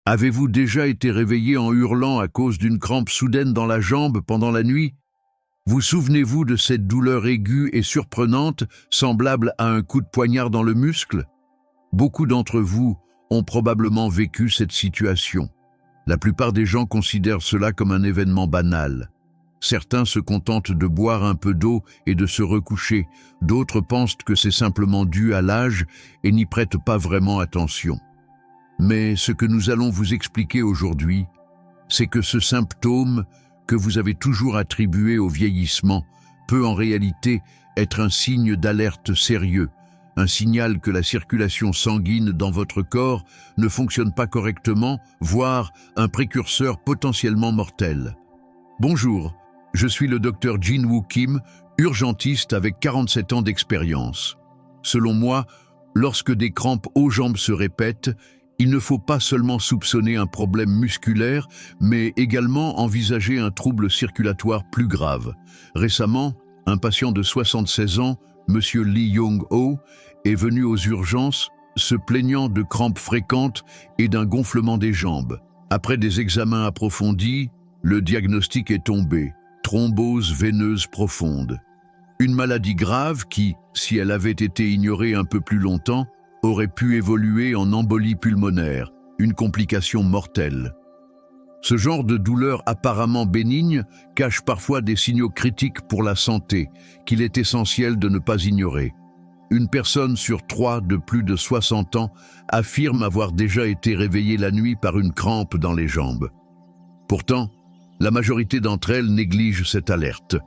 Avez-vous déjà été réveillé en hurlant à cause d'une crampe soudaine dans la jambe pendant la nuit? Vous souvenez-vous de cette douleur aiguë et surprenante, semblable à un coup de poignard dans le muscle? Beaucoup d'entre vous ont probablement vécu cette situation. La plupart des gens considèrent cela comme un événement banal. Certains se contentent de boire un peu d'eau et de se recoucher, d'autres pensent que c'est simplement dû à l'âge et n'y prêtent pas vraiment attention. Mais ce que nous allons vous expliquer aujourd'hui, c'est que ce symptôme que vous avez toujours attribué au vieillissement peut en réalité être un signe d'alerte sérieux, un signal que la circulation sanguine dans votre corps ne fonctionne pas correctement, voire un précurseur potentiellement mortel. Bonjour, je suis le Dr Jin-Woo Kim, urgentiste avec 47 ans d'expérience. Selon moi, lorsque des crampes aux jambes se répètent, il ne faut pas seulement soupçonner un problème musculaire, mais également envisager un trouble circulatoire plus grave. Récemment, un patient de 76 ans, M. Lee Young-ho, est venu aux urgences se plaignant de crampes fréquentes et d'un gonflement des jambes. Après des examens approfondis, le diagnostic est tombé, thrombose veineuse profonde. Une maladie grave qui, si elle avait été ignorée un peu plus longtemps, aurait pu évoluer en embolie pulmonaire, une complication mortelle. Ce genre de douleur apparemment bénigne cache parfois des signaux critiques pour la santé, qu'il est essentiel de ne pas ignorer. Une personne sur 3 de plus de 60 ans affirme avoir déjà été réveillée la nuit par une crampe dans les jambes. Pourtant, la majorité d'entre elles négligent cette alerte.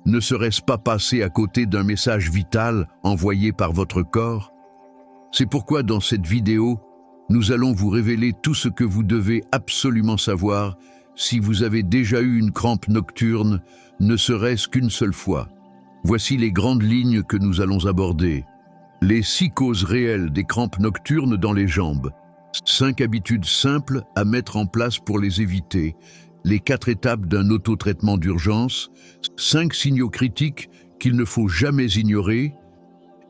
Ne serait-ce pas passer à côté d'un message vital envoyé par votre corps? C'est pourquoi dans cette vidéo, nous allons vous révéler tout ce que vous devez absolument savoir si vous avez déjà eu une crampe nocturne, ne serait-ce qu'une seule fois. Voici les grandes lignes que nous allons aborder. Les 6 causes réelles des crampes nocturnes dans les jambes. 5 habitudes simples à mettre en place pour les éviter. Les 4 étapes d'un autotraitement d'urgence. 5 signaux critiques qu'il ne faut jamais ignorer.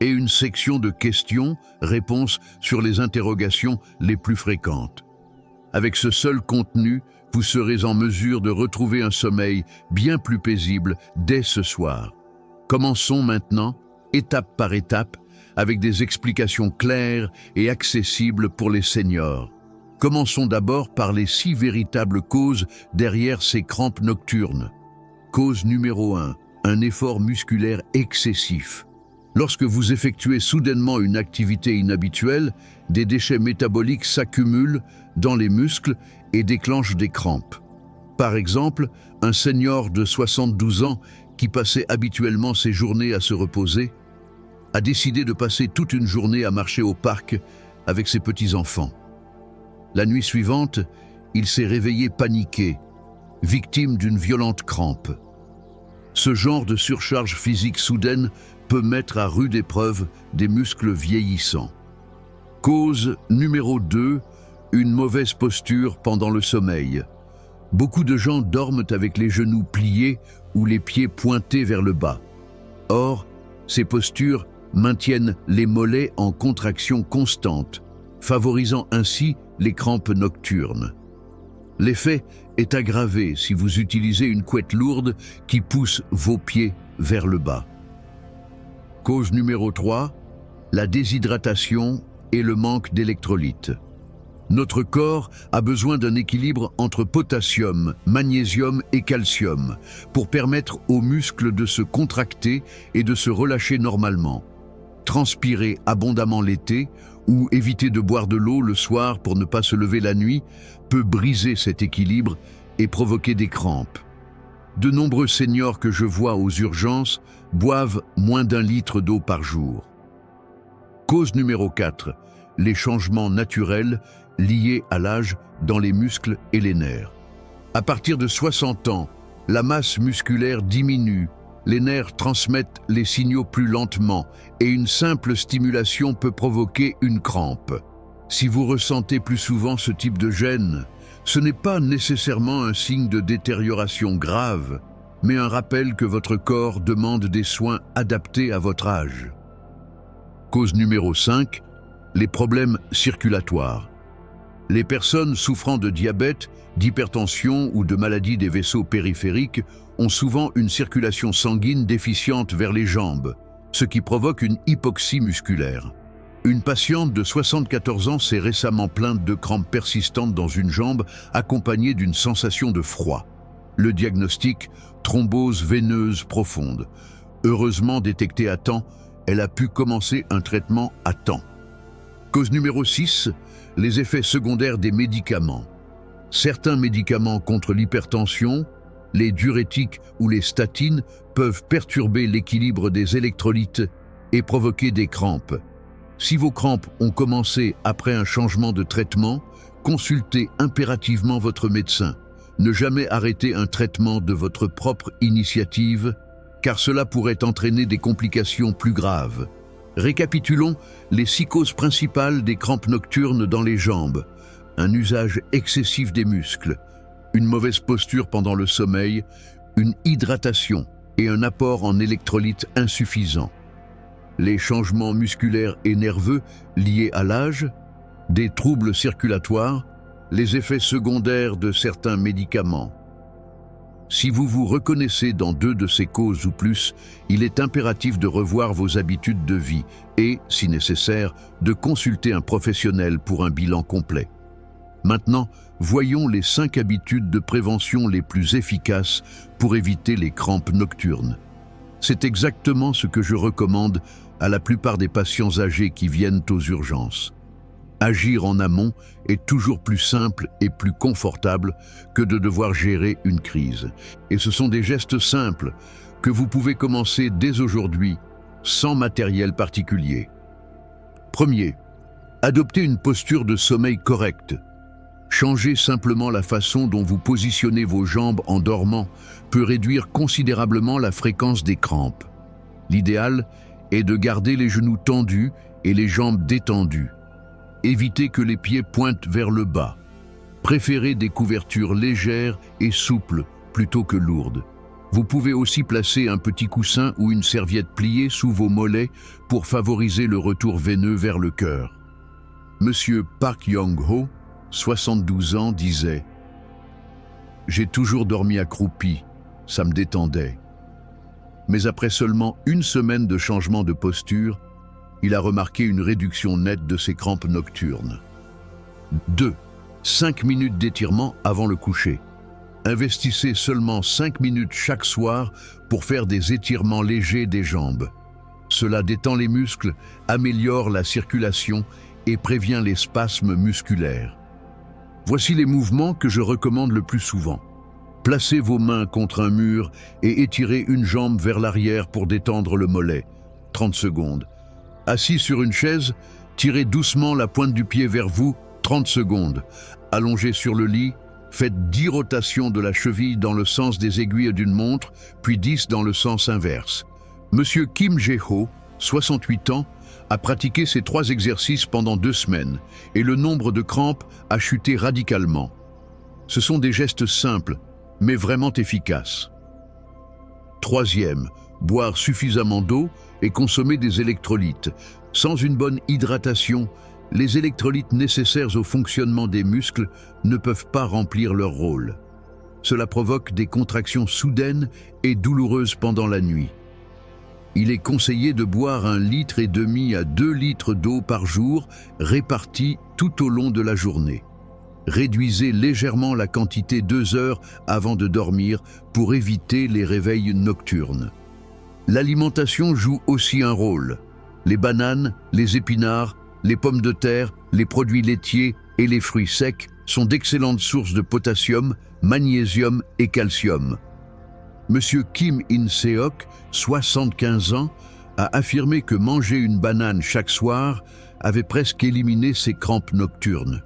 Et une section de questions-réponses sur les interrogations les plus fréquentes. Avec ce seul contenu, vous serez en mesure de retrouver un sommeil bien plus paisible dès ce soir. Commençons maintenant, étape par étape, avec des explications claires et accessibles pour les seniors. Commençons d'abord par les 6 véritables causes derrière ces crampes nocturnes. Cause numéro 1, un effort musculaire excessif. Lorsque vous effectuez soudainement une activité inhabituelle, des déchets métaboliques s'accumulent dans les muscles et déclenchent des crampes. Par exemple, un senior de 72 ans qui passait habituellement ses journées à se reposer, a décidé de passer toute une journée à marcher au parc avec ses petits-enfants. La nuit suivante, il s'est réveillé paniqué, victime d'une violente crampe. Ce genre de surcharge physique soudaine peut mettre à rude épreuve des muscles vieillissants. Cause numéro 2, une mauvaise posture pendant le sommeil. Beaucoup de gens dorment avec les genoux pliés ou les pieds pointés vers le bas. Or, ces postures maintiennent les mollets en contraction constante, favorisant ainsi les crampes nocturnes. L'effet est aggravé si vous utilisez une couette lourde qui pousse vos pieds vers le bas. Cause numéro 3, la déshydratation et le manque d'électrolytes. Notre corps a besoin d'un équilibre entre potassium, magnésium et calcium pour permettre aux muscles de se contracter et de se relâcher normalement. Transpirer abondamment l'été ou éviter de boire de l'eau le soir pour ne pas se lever la nuit peut briser cet équilibre et provoquer des crampes. De nombreux seniors que je vois aux urgences boivent moins d'1 litre d'eau par jour. Cause numéro 4, les changements naturels liés à l'âge dans les muscles et les nerfs. À partir de 60 ans, la masse musculaire diminue, les nerfs transmettent les signaux plus lentement et une simple stimulation peut provoquer une crampe. Si vous ressentez plus souvent ce type de gêne, ce n'est pas nécessairement un signe de détérioration grave, mais un rappel que votre corps demande des soins adaptés à votre âge. Cause numéro 5, les problèmes circulatoires. Les personnes souffrant de diabète, d'hypertension ou de maladies des vaisseaux périphériques ont souvent une circulation sanguine déficiente vers les jambes, ce qui provoque une hypoxie musculaire. Une patiente de 74 ans s'est récemment plainte de crampes persistantes dans une jambe accompagnée d'une sensation de froid. Le diagnostic, thrombose veineuse profonde. Heureusement détectée à temps, elle a pu commencer un traitement à temps. Cause numéro 6, les effets secondaires des médicaments. Certains médicaments contre l'hypertension, les diurétiques ou les statines peuvent perturber l'équilibre des électrolytes et provoquer des crampes. Si vos crampes ont commencé après un changement de traitement, consultez impérativement votre médecin. Ne jamais arrêter un traitement de votre propre initiative, car cela pourrait entraîner des complications plus graves. Récapitulons les 6 causes principales des crampes nocturnes dans les jambes. Un usage excessif des muscles, une mauvaise posture pendant le sommeil, une hydratation et un apport en électrolytes insuffisant. Les changements musculaires et nerveux liés à l'âge, des troubles circulatoires, les effets secondaires de certains médicaments. Si vous vous reconnaissez dans 2 de ces causes ou plus, il est impératif de revoir vos habitudes de vie et, si nécessaire, de consulter un professionnel pour un bilan complet. Maintenant, voyons les 5 habitudes de prévention les plus efficaces pour éviter les crampes nocturnes. C'est exactement ce que je recommande à la plupart des patients âgés qui viennent aux urgences. Agir en amont est toujours plus simple et plus confortable que de devoir gérer une crise. Et ce sont des gestes simples que vous pouvez commencer dès aujourd'hui, sans matériel particulier. Premier, adoptez une posture de sommeil correcte. Changez simplement la façon dont vous positionnez vos jambes en dormant peut réduire considérablement la fréquence des crampes. L'idéal est de garder les genoux tendus et les jambes détendues. Évitez que les pieds pointent vers le bas. Préférez des couvertures légères et souples plutôt que lourdes. Vous pouvez aussi placer un petit coussin ou une serviette pliée sous vos mollets pour favoriser le retour veineux vers le cœur. Monsieur Park Young-ho, 72 ans, disait « J'ai toujours dormi accroupi, ça me détendait. » Mais après seulement 1 semaine de changement de posture, il a remarqué une réduction nette de ses crampes nocturnes. 2. 5 minutes d'étirement avant le coucher. Investissez seulement 5 minutes chaque soir pour faire des étirements légers des jambes. Cela détend les muscles, améliore la circulation et prévient les spasmes musculaires. Voici les mouvements que je recommande le plus souvent. Placez vos mains contre un mur et étirez une jambe vers l'arrière pour détendre le mollet. 30 secondes. Assis sur une chaise, tirez doucement la pointe du pied vers vous, 30 secondes. Allongé sur le lit, faites 10 rotations de la cheville dans le sens des aiguilles d'une montre, puis 10 dans le sens inverse. Monsieur Kim Jae-ho, 68 ans, a pratiqué ces 3 exercices pendant 2 semaines et le nombre de crampes a chuté radicalement. Ce sont des gestes simples, mais vraiment efficaces. 3e, boire suffisamment d'eau et consommer des électrolytes. Sans une bonne hydratation, les électrolytes nécessaires au fonctionnement des muscles ne peuvent pas remplir leur rôle. Cela provoque des contractions soudaines et douloureuses pendant la nuit. Il est conseillé de boire 1,5 litre à 2 litres d'eau par jour, répartis tout au long de la journée. Réduisez légèrement la quantité 2 heures avant de dormir pour éviter les réveils nocturnes. L'alimentation joue aussi un rôle. Les bananes, les épinards, les pommes de terre, les produits laitiers et les fruits secs sont d'excellentes sources de potassium, magnésium et calcium. Monsieur Kim In-seok, 75 ans, a affirmé que manger une banane chaque soir avait presque éliminé ses crampes nocturnes.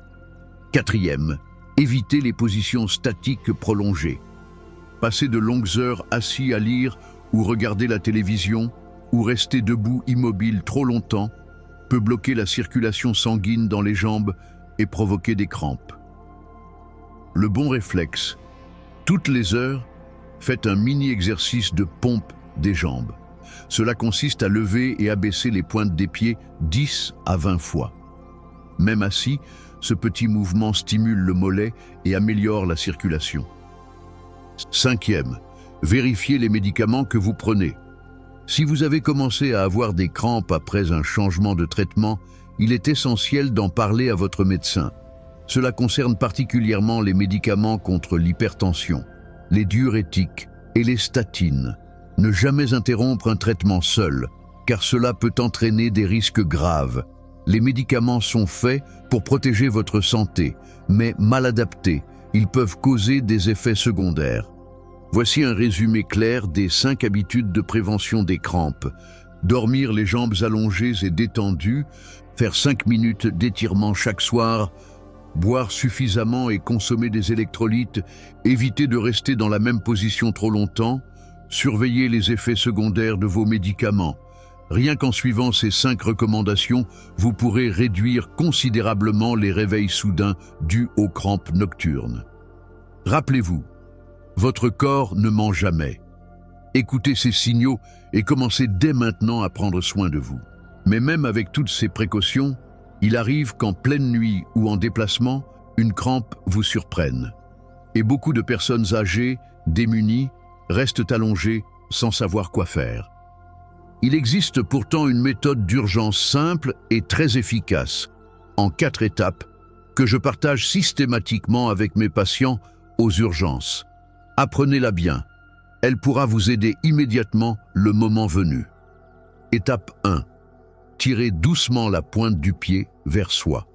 4e, évitez les positions statiques prolongées. Passer de longues heures assis à lire ou regarder la télévision ou rester debout immobile trop longtemps peut bloquer la circulation sanguine dans les jambes et provoquer des crampes. Le bon réflexe, toutes les heures, faites un mini-exercice de pompe des jambes. Cela consiste à lever et abaisser les pointes des pieds 10 à 20 fois. Même assis, ce petit mouvement stimule le mollet et améliore la circulation. 5e, vérifiez les médicaments que vous prenez. Si vous avez commencé à avoir des crampes après un changement de traitement, il est essentiel d'en parler à votre médecin. Cela concerne particulièrement les médicaments contre l'hypertension, les diurétiques et les statines. Ne jamais interrompre un traitement seul, car cela peut entraîner des risques graves. Les médicaments sont faits pour protéger votre santé, mais mal adaptés, ils peuvent causer des effets secondaires. Voici un résumé clair des 5 habitudes de prévention des crampes. Dormir les jambes allongées et détendues, faire 5 minutes d'étirement chaque soir, boire suffisamment et consommer des électrolytes, éviter de rester dans la même position trop longtemps, surveiller les effets secondaires de vos médicaments. Rien qu'en suivant ces 5 recommandations, vous pourrez réduire considérablement les réveils soudains dus aux crampes nocturnes. Rappelez-vous, votre corps ne ment jamais. Écoutez ces signaux et commencez dès maintenant à prendre soin de vous. Mais même avec toutes ces précautions, il arrive qu'en pleine nuit ou en déplacement, une crampe vous surprenne. Et beaucoup de personnes âgées, démunies, restent allongées sans savoir quoi faire. Il existe pourtant une méthode d'urgence simple et très efficace, en 4 étapes, que je partage systématiquement avec mes patients aux urgences. Apprenez-la bien, elle pourra vous aider immédiatement le moment venu. Étape 1. Tirez doucement la pointe du pied vers soi.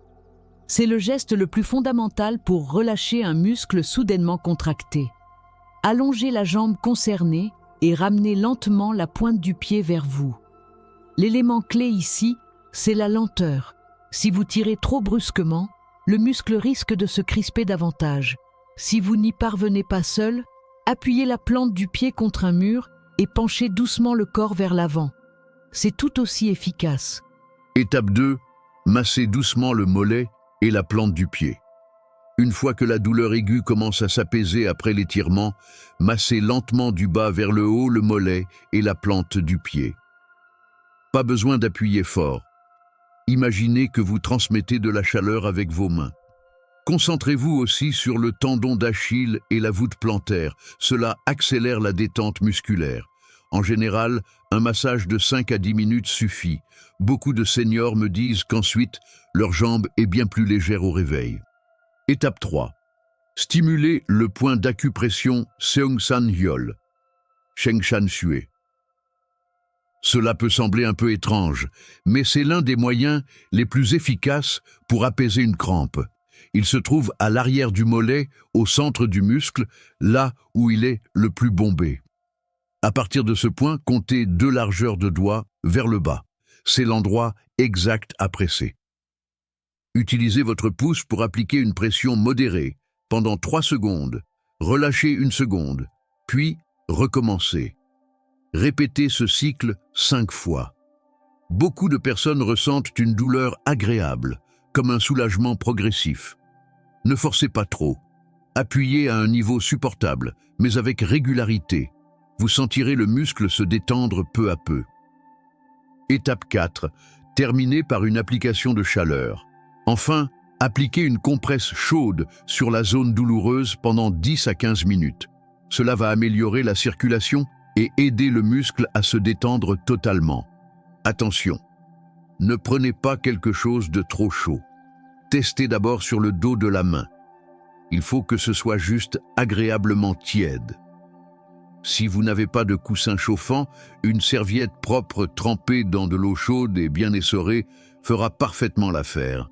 C'est le geste le plus fondamental pour relâcher un muscle soudainement contracté. Allongez la jambe concernée et ramenez lentement la pointe du pied vers vous. L'élément clé ici, c'est la lenteur. Si vous tirez trop brusquement, le muscle risque de se crisper davantage. Si vous n'y parvenez pas seul, appuyez la plante du pied contre un mur et penchez doucement le corps vers l'avant. C'est tout aussi efficace. Étape 2. Massez doucement le mollet et la plante du pied. Une fois que la douleur aiguë commence à s'apaiser après l'étirement, massez lentement du bas vers le haut le mollet et la plante du pied. Pas besoin d'appuyer fort. Imaginez que vous transmettez de la chaleur avec vos mains. Concentrez-vous aussi sur le tendon d'Achille et la voûte plantaire. Cela accélère la détente musculaire. En général, un massage de 5 à 10 minutes suffit. Beaucoup de seniors me disent qu'ensuite, leur jambe est bien plus légère au réveil. Étape 3. Stimulez le point d'acupression Seongsan Hyol, Shengshan Sue. Cela peut sembler un peu étrange, mais c'est l'un des moyens les plus efficaces pour apaiser une crampe. Il se trouve à l'arrière du mollet, au centre du muscle, là où il est le plus bombé. À partir de ce point, comptez 2 largeurs de doigts vers le bas. C'est l'endroit exact à presser. Utilisez votre pouce pour appliquer une pression modérée pendant 3 secondes. Relâchez 1 seconde, puis recommencez. Répétez ce cycle 5 fois. Beaucoup de personnes ressentent une douleur agréable, comme un soulagement progressif. Ne forcez pas trop. Appuyez à un niveau supportable, mais avec régularité. Vous sentirez le muscle se détendre peu à peu. Étape 4. Terminez par une application de chaleur. Enfin, appliquez une compresse chaude sur la zone douloureuse pendant 10 à 15 minutes. Cela va améliorer la circulation et aider le muscle à se détendre totalement. Attention, ne prenez pas quelque chose de trop chaud. Testez d'abord sur le dos de la main. Il faut que ce soit juste agréablement tiède. Si vous n'avez pas de coussin chauffant, une serviette propre trempée dans de l'eau chaude et bien essorée fera parfaitement l'affaire.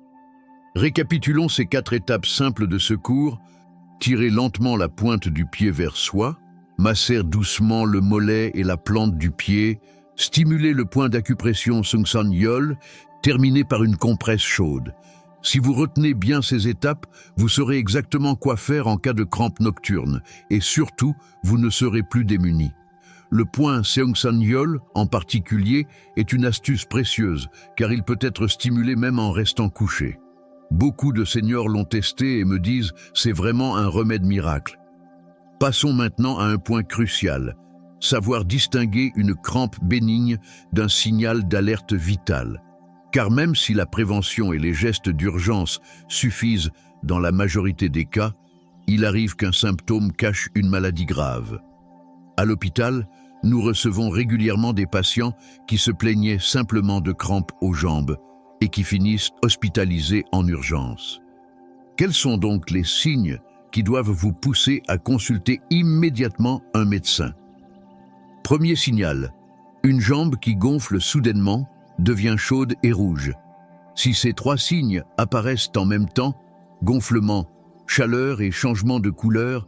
Récapitulons ces 4 étapes simples de secours. Tirez lentement la pointe du pied vers soi, massez doucement le mollet et la plante du pied, stimulez le point d'acupression Seongsan Hyol, terminez par une compresse chaude. Si vous retenez bien ces étapes, vous saurez exactement quoi faire en cas de crampes nocturnes et surtout, vous ne serez plus démunis. Le point Seongsan Hyol, en particulier, est une astuce précieuse car il peut être stimulé même en restant couché. Beaucoup de seniors l'ont testé et me disent « c'est vraiment un remède miracle ». Passons maintenant à un point crucial, savoir distinguer une crampe bénigne d'un signal d'alerte vitale. Car même si la prévention et les gestes d'urgence suffisent dans la majorité des cas, il arrive qu'un symptôme cache une maladie grave. À l'hôpital, nous recevons régulièrement des patients qui se plaignaient simplement de crampes aux jambes et qui finissent hospitalisés en urgence. Quels sont donc les signes qui doivent vous pousser à consulter immédiatement un médecin? Premier signal, une jambe qui gonfle soudainement, devient chaude et rouge. Si ces trois signes apparaissent en même temps, gonflement, chaleur et changement de couleur,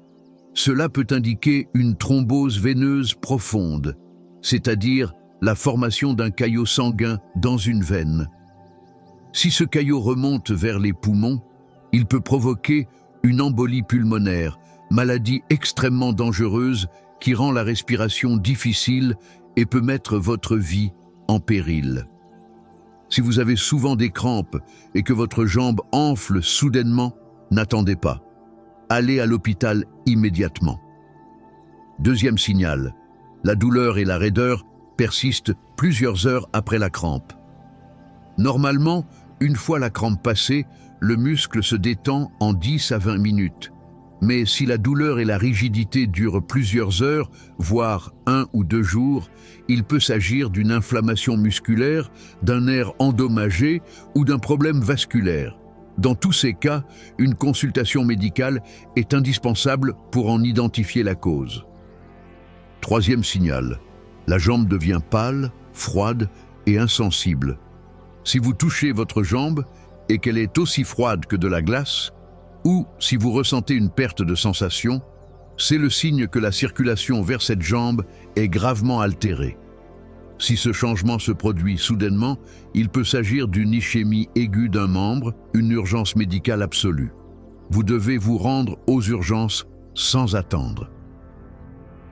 cela peut indiquer une thrombose veineuse profonde, c'est-à-dire la formation d'un caillot sanguin dans une veine. Si ce caillot remonte vers les poumons, il peut provoquer une embolie pulmonaire, maladie extrêmement dangereuse qui rend la respiration difficile et peut mettre votre vie en péril. Si vous avez souvent des crampes et que votre jambe enfle soudainement, n'attendez pas. Allez à l'hôpital immédiatement. Deuxième signal, la douleur et la raideur persistent plusieurs heures après la crampe. Normalement, une fois la crampe passée, le muscle se détend en 10 à 20 minutes. Mais si la douleur et la rigidité durent plusieurs heures, voire 1 ou 2 jours, il peut s'agir d'une inflammation musculaire, d'un nerf endommagé ou d'un problème vasculaire. Dans tous ces cas, une consultation médicale est indispensable pour en identifier la cause. Troisième signal, la jambe devient pâle, froide et insensible. Si vous touchez votre jambe et qu'elle est aussi froide que de la glace, ou si vous ressentez une perte de sensation, c'est le signe que la circulation vers cette jambe est gravement altérée. Si ce changement se produit soudainement, il peut s'agir d'une ischémie aiguë d'un membre, une urgence médicale absolue. Vous devez vous rendre aux urgences sans attendre.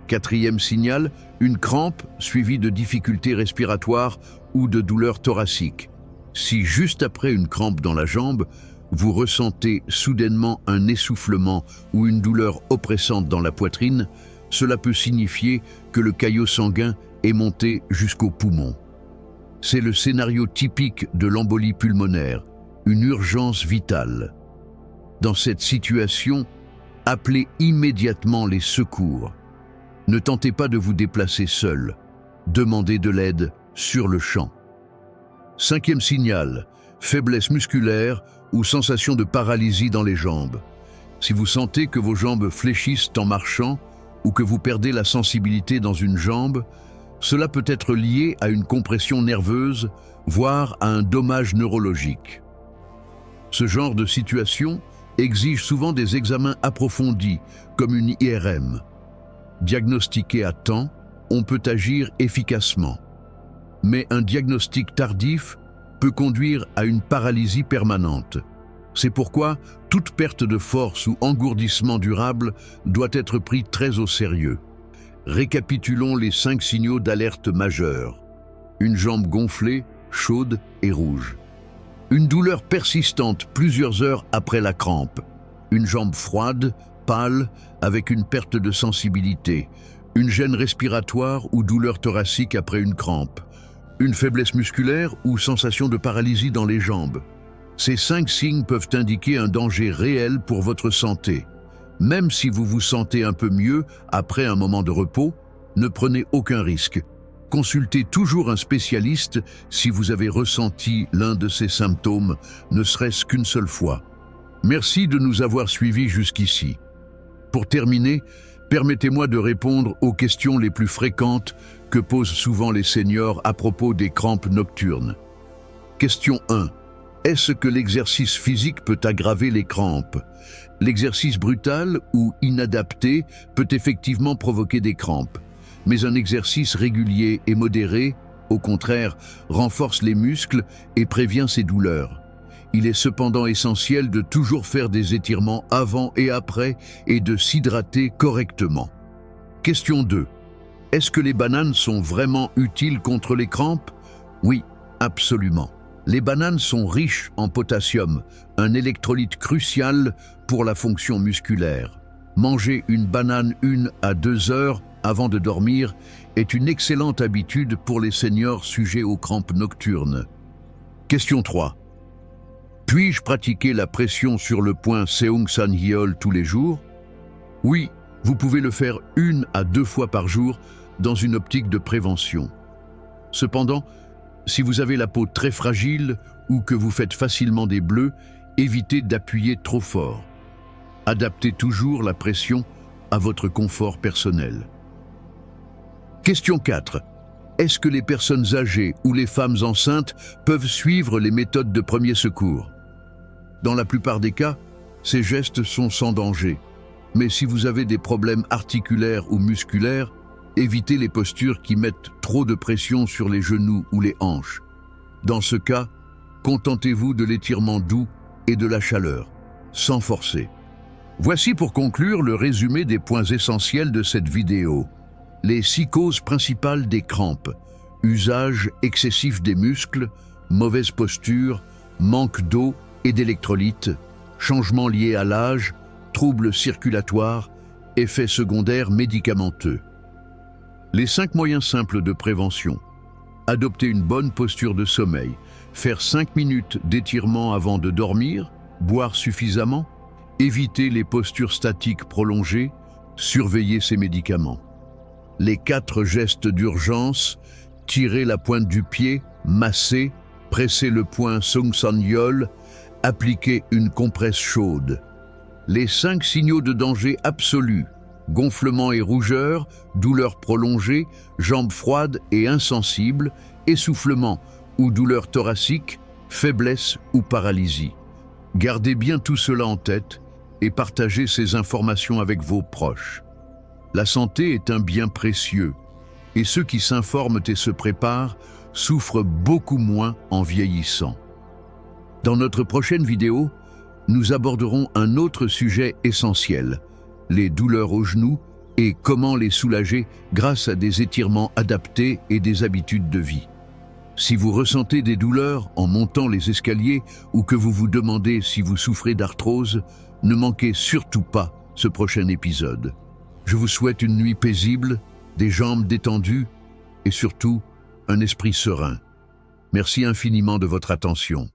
Quatrième signal, une crampe suivie de difficultés respiratoires ou de douleurs thoraciques. Si juste après une crampe dans la jambe, vous ressentez soudainement un essoufflement ou une douleur oppressante dans la poitrine, cela peut signifier que le caillot sanguin est monté jusqu'aux poumons. C'est le scénario typique de l'embolie pulmonaire, une urgence vitale. Dans cette situation, appelez immédiatement les secours. Ne tentez pas de vous déplacer seul. Demandez de l'aide sur le champ. Cinquième signal, faiblesse musculaire ou sensation de paralysie dans les jambes. Si vous sentez que vos jambes fléchissent en marchant ou que vous perdez la sensibilité dans une jambe, cela peut être lié à une compression nerveuse, voire à un dommage neurologique. Ce genre de situation exige souvent des examens approfondis, comme une IRM. Diagnostiqué à temps, on peut agir efficacement. Mais un diagnostic tardif peut conduire à une paralysie permanente. C'est pourquoi toute perte de force ou engourdissement durable doit être pris très au sérieux. Récapitulons les 5 signaux d'alerte majeurs. Une jambe gonflée, chaude et rouge. Une douleur persistante plusieurs heures après la crampe. Une jambe froide, pâle, avec une perte de sensibilité. Une gêne respiratoire ou douleur thoracique après une crampe. Une faiblesse musculaire ou sensation de paralysie dans les jambes. Ces 5 signes peuvent indiquer un danger réel pour votre santé. Même si vous vous sentez un peu mieux après un moment de repos, ne prenez aucun risque. Consultez toujours un spécialiste si vous avez ressenti l'un de ces symptômes, ne serait-ce qu'une seule fois. Merci de nous avoir suivis jusqu'ici. Pour terminer, permettez-moi de répondre aux questions les plus fréquentes que posent souvent les seniors à propos des crampes nocturnes. Question 1. Est-ce que l'exercice physique peut aggraver les crampes? L'exercice brutal ou inadapté peut effectivement provoquer des crampes, mais un exercice régulier et modéré, au contraire, renforce les muscles et prévient ces douleurs. Il est cependant essentiel de toujours faire des étirements avant et après et de s'hydrater correctement. Question 2. Est-ce que les bananes sont vraiment utiles contre les crampes? Oui, absolument. Les bananes sont riches en potassium, un électrolyte crucial pour la fonction musculaire. Manger une banane 1 à 2 heures avant de dormir est une excellente habitude pour les seniors sujets aux crampes nocturnes. Question 3. Puis-je pratiquer la pression sur le point Seung San Hyol tous les jours? Oui, vous pouvez le faire 1 à 2 fois par jour dans une optique de prévention. Cependant, si vous avez la peau très fragile ou que vous faites facilement des bleus, évitez d'appuyer trop fort. Adaptez toujours la pression à votre confort personnel. Question 4. Est-ce que les personnes âgées ou les femmes enceintes peuvent suivre les méthodes de premier secours? Dans la plupart des cas, ces gestes sont sans danger. Mais si vous avez des problèmes articulaires ou musculaires, évitez les postures qui mettent trop de pression sur les genoux ou les hanches. Dans ce cas, contentez-vous de l'étirement doux et de la chaleur, sans forcer. Voici pour conclure le résumé des points essentiels de cette vidéo. Les 6 causes principales des crampes: usage excessif des muscles, mauvaise posture, manque d'eau et d'électrolytes, changements liés à l'âge, troubles circulatoires, effets secondaires médicamenteux. Les 5 moyens simples de prévention: adopter une bonne posture de sommeil, faire 5 minutes d'étirement avant de dormir, boire suffisamment, éviter les postures statiques prolongées, surveiller ses médicaments. Les 4 gestes d'urgence: tirer la pointe du pied, masser, presser le point Seung San Hyol, appliquer une compresse chaude. Les 5 signaux de danger absolus: gonflement et rougeur, douleur prolongée, jambes froides et insensibles, essoufflement ou douleur thoracique, faiblesse ou paralysie. Gardez bien tout cela en tête et partagez ces informations avec vos proches. La santé est un bien précieux et ceux qui s'informent et se préparent souffrent beaucoup moins en vieillissant. Dans notre prochaine vidéo, nous aborderons un autre sujet essentiel: les douleurs aux genoux et comment les soulager grâce à des étirements adaptés et des habitudes de vie. Si vous ressentez des douleurs en montant les escaliers ou que vous vous demandez si vous souffrez d'arthrose, ne manquez surtout pas ce prochain épisode. Je vous souhaite une nuit paisible, des jambes détendues et surtout un esprit serein. Merci infiniment de votre attention.